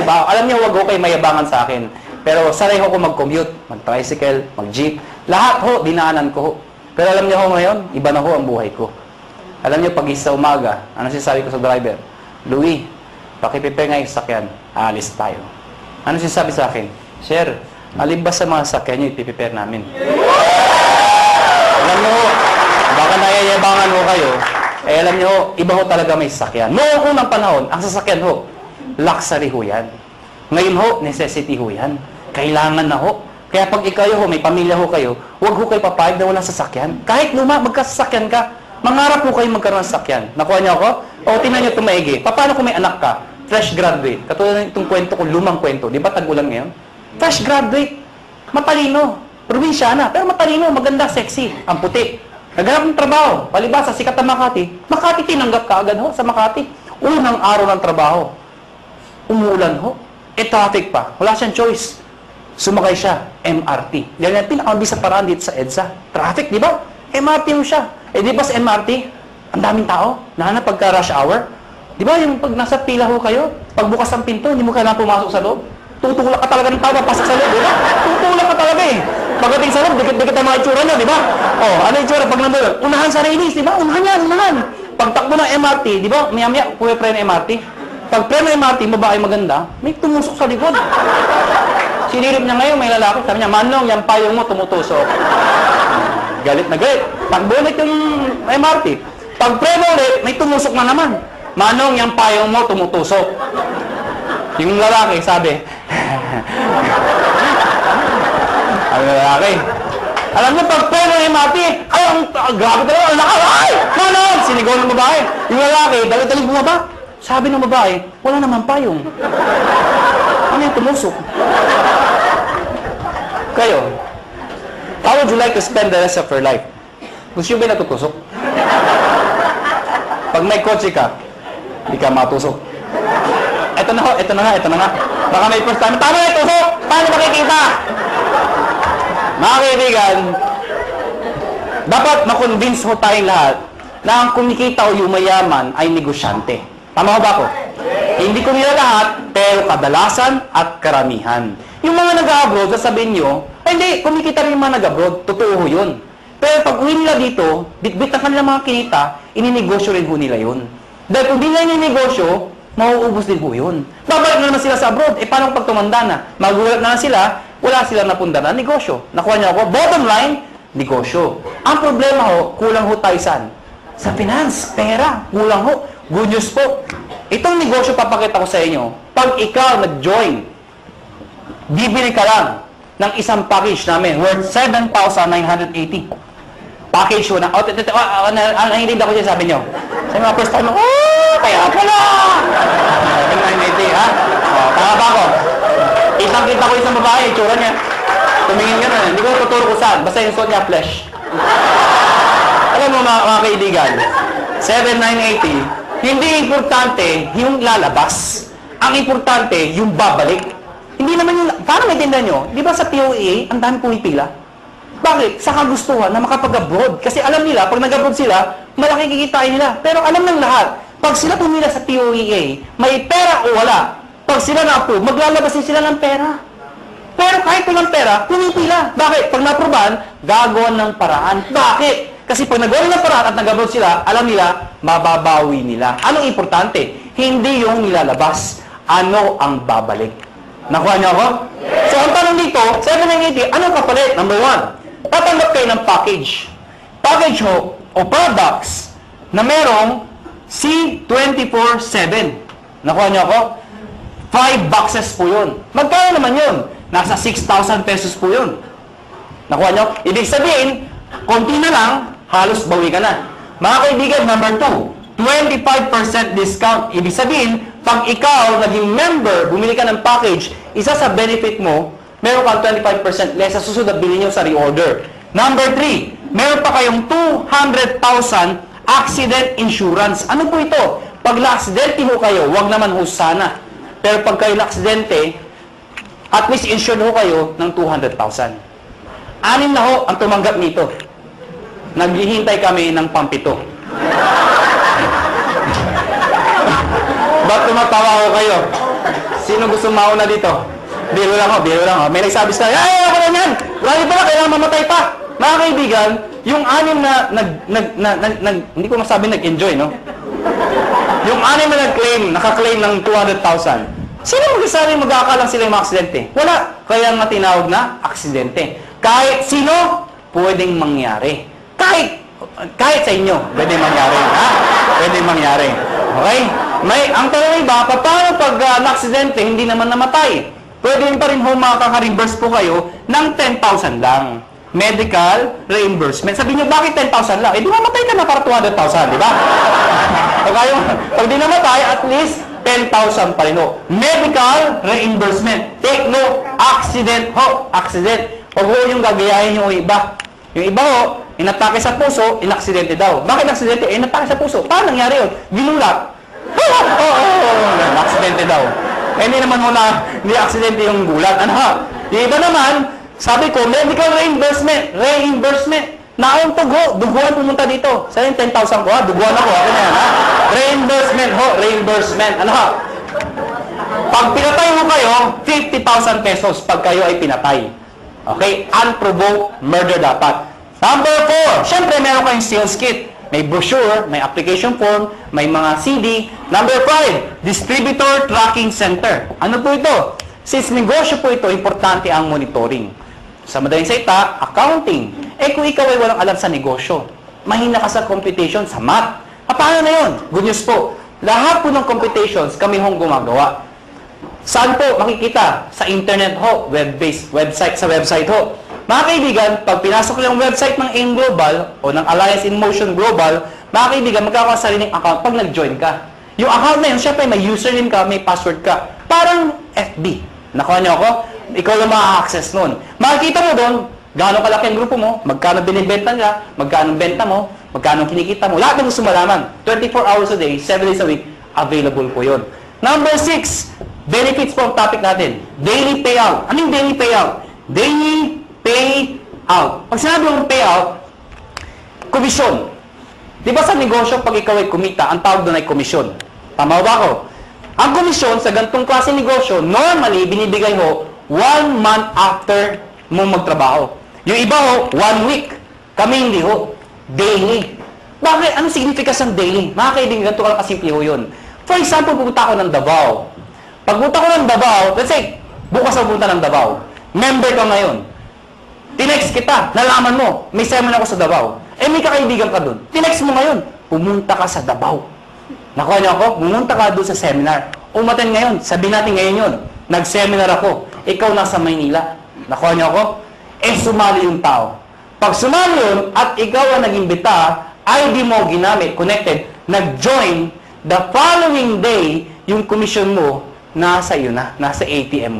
diba? Alam niyo, wag ho kayo mayabangan sa akin. Pero sanay ho ko mag-commute, mag-tricycle, mag-jeep. Lahat ho, dinaanan ko ho. Pero alam niyo ho ngayon, iba na ho ang buhay ko. Alam niyo, pag sa umaga, ano sinasabi ko sa driver? Louie, pakiprepare nga yung sakyan. Aalis tayo. Ano sinasabi sa akin? Sir, alibas sa mga sakyan niyo, ipiprepare namin. Alam niyo ho, baka nayayabangan ho kayo, eh alam niyo ho, iba ho talaga may sasakyan. Noong unang panahon, ang sasakyan ho, luxury ho yan. Ngayon ho, necessity ho yan. Kailangan na ho. Kaya pag ikaw ho, may pamilya ho kayo, huwag ho kayo papayag na walang sasakyan. Kahit magkasasakyan ka, mangarap ho kayo magkaroon ng sasakyan. Nakuha niyo ako? O, tingnan niyo ito maigi. Paano kung may anak ka? Fresh graduate. Katulad ng itong kwento ko, lumang kwento. Di ba tag-ulan ngayon? Fresh graduate. Matalino. Probinsyana. Pero matalino, maganda, sexy. Ang puti. Naghanap ng trabaho. Palibasa, sikat na Makati. Makati, tinanggap ka agad ho sa Makati. Unang araw ng trabaho. Umuulan ho. Traffic pa. Wala siyang choice. Sumakay siya. MRT. Yan yung pinakamabisang paraan dito sa EDSA. Traffic, di ba? MRT mo siya. Eh, di ba sa MRT, ang daming tao. Nahanap pagka rush hour. Di ba yung pag nasa pila ho kayo, pagbukas ng pinto, hindi mo kailangan pumasok sa loob. Tutulak ka talaga ng tao, pasok sa loob, di ba? Tutulak ka talaga eh. Pagdating sa loob, dikit-dikit ang mga itsura nyo, di ba? Oh, ano yung itsura? Pag nandun, unahan sa railis, di ba? Unahan yan, unahan. Pagtakbo ng MRT, di ba? Maya-maya, puwe-pre ng MRT. Pag pre ng MRT, babae maganda, may tumusok sa likod. Sinirip niya ngayon, may lalaki. Sabi niya, Manong, yung payong mo tumutusok. Galit na galit. Pagbulit yung MRT. Pag pre ulit, may tumusok na naman. Manong, yung payong mo tumutusok. Yung lalaki, sabi, ang lalaki. Alam niyo, pag pre ng MRT, ay, grabe talaga, ay, Manong! Sinigaw ng babae. Yung lalaki, dalit-dalit bumaba. Sabi ng babae, wala naman payong. Ano yung tumusok? Kayo, how would you like to spend the rest of your life? Gusto nyo ba natutusok? Pag may kotse ka, hindi ka matusok. Ito na ho, ito na nga. Baka may first time, tama na tusok! Paano makikita? Mga kaibigan, dapat makonvince ho tayong lahat na ang kumikita o yumayaman ay negosyante. Tama ba ako? Hindi ko nila lahat, pero kadalasan at karamihan. Yung mga nag-abroad, sasabihin nyo, ay hindi, kumikita rin yung mga nag-abroad. Totoo yun. Pero pag uwi nila dito, bitbit ang kanilang mga kinita, ininegosyo rin ho nila yun. Dahil kung di nila ininegosyo, mauubos din ho yun. Babalik na naman sila sa abroad. Eh, paano pag tumanda na? Magulat na sila, wala silang napunda na negosyo. Nakuha niyo ako? Bottom line, negosyo. Ang problema ho, kulang ho tayo saan? Sa finance, pera, kulang ho. Good news po. Itong negosyo papakita ko sa inyo, pag ikaw nag-join, bibili ka lang ng isang package namin worth 7,980. Package ho na, nanginig ako dyan sabi nyo. Sa mga first time, kaya pala! 7,980, ha? Tama ba ako? Kitang-kita ko isang babae, itsura niya. Tumingin ka na, hindi ko tuturo ko saan, basta yung suot niya, flesh. Alam mo mga kaibigan, 7,980, hindi importante yung lalabas. Ang importante, yung babalik. Hindi naman yung... Paano maintindihan nyo? Di ba sa POEA, ang dami pumipila? Bakit? Sa kagustuhan na makapag-abroad. Kasi alam nila, pag nag-abroad sila, malaki kikitain nila. Pero alam ng lahat, pag sila pumila sa POEA, may pera o wala. Pag sila na-approve, maglalabas din sila ng pera. Pero kahit walang pera, pumipila. Bakit? Pag na-approvean, gagawan ng paraan. Bakit? Kasi pag nagawa ng paraan at nag-abroad sila, alam nila, mababawi nila. Anong importante? Hindi yung nilalabas. Ano ang babalik? Nakuha niyo ako? So, ang tanong dito, 7,980, anong kapalit? Number 1, tatanggap kayo ng package. Package ho, o products, na merong C24/7. Nakuha niyo ako? 5 boxes po yun. Magkano naman yun? Nasa 6,000 pesos po yun. Nakuha niyo? Ibig sabihin, konti na lang, halos bawi ka na. Mga kaibigan, number 2, 25% discount. Ibig sabihin, pag ikaw naging member, bumili ka ng package, isa sa benefit mo, meron kang 25% less sa susunod na bilhin nyo sa reorder. Number 3, meron pa kayong 200,000 accident insurance. Ano po ito? Pag na-aksidente ho kayo, wag naman ho sana. Pero pag kayo na-aksidente, at least insured ho kayo ng 200,000. 6 na ho ang tumanggap nito. Naghihintay kami ng pampito. Ba't tumatawa ko kayo? Sino gusto mauna dito? Biro lang ho. May nagsabi sa ay, ako lang yan! Marami pala, kailangan mamatay pa. Mga kaibigan, yung anim na hindi ko masabi nag-enjoy, no? Yung anim na nakaklaim ng 200,000. Sino magsasabi mag-aakalang sila yung mga aksidente? Wala. Kaya nga tinawag na aksidente. Kahit sino, pwedeng mangyari. Kahit sa inyo, pwedeng mangyari. Ha? Pwedeng mangyari. Okay? Ang tanong iba, paano pag na-aksidente, hindi naman namatay? Pwede pa rin makaka-reimburse po kayo ng 10,000 lang. Medical reimbursement. Sabi niyo, bakit 10,000 lang? Eh, di mamatay ka na para 200,000, di ba? Pag di namatay, at least 10,000 pa rin ho. Medical reimbursement. Take no, accident ho. Accident. Huwag ho yung gagayahin yung iba. Yung iba ho, inatake sa puso, inaksidente daw. Bakit aksidente? Eh, inatake sa puso. Paano nangyari yun? Ginulat. Aksidente daw. Eh, hindi naman ho na, hindi aksidente yung gulat. Ano ha? Yung iba naman, sabi ko, medical reimbursement. Reimbursement. Naong duguan pumunta dito. Sa yung 10,000 ko ha, duguan ako. Ano yan ha? Reimbursement ho, reimbursement. Ano ha? Pag pinatay mo kayo, 50,000 pesos pag kayo ay pinatay. Okay? Unprovoked murder dapat. Number 4, syempre meron kayong sales kit. May brochure, may application form, may mga CD. Number 5, distributor tracking center. Ano po ito? Since negosyo po ito, importante ang monitoring. Sa madaling salita, accounting. Eh kung ikaw ay walang alam sa negosyo, mahina ka sa computation, sa math. Paano na yun? Good news po. Lahat po ng computations kami hong gumagawa. Saan po makikita? Sa internet ho, web-based, sa website ho. Mga kaibigan, pag pinasok yung website ng AIM Global o ng Alliance in Motion Global, mga kaibigan, magkakaroon sa sariling account pag nag-join ka. Yung account na yun, syempre may username ka, may password ka. Parang FB. Nakuha niyo ako? Ikaw lang ma-access nun. Makikita mo doon, gaano kalaki ang grupo mo, magkano binibenta nila, magkano benta mo, magkano kinikita mo. Lahat ng gusto malaman. 24 hours a day, 7 days a week, available po yun. Number 6, benefits po ang topic natin. Daily payout. Ano yung daily payout? Daily payout. Pag sinabi mong payout, komisyon. Di ba sa negosyo, pag ikaw ay kumita, ang tawag doon ay komisyon. Tama ba ako? Ang komisyon sa ganitong klase negosyo, normally, binibigay ho 1 month after mo magtrabaho. Yung iba ho, 1 week. Kami hindi ho. Daily. Bakit? Anong significance ng daily? Mga kaibigan, ganito ka lang kasimple ho yun. For example, pupunta ako ng Davao. Pagpunta ko ng Davao, let's say, bukas ako pupunta ng Davao. Member ka ngayon. Tinext kita, nalaman mo, may seminar ako sa Davao. Eh, may kakaibigan ka doon. Tinext mo ngayon, pumunta ka sa Davao. Nakuha niyo ako? Pumunta ka doon sa seminar. Umaten ngayon, sabihin natin ngayon yun. Nag-seminar ako. Ikaw nasa Maynila. Nakuha niyo ako? Eh, sumali yung tao. Pag sumali yun, at ikaw ang nag-imbita, ID mo ginamit, connected, nag-join, the following day, yung commission mo, nasa iyo na, nasa ATM mo na.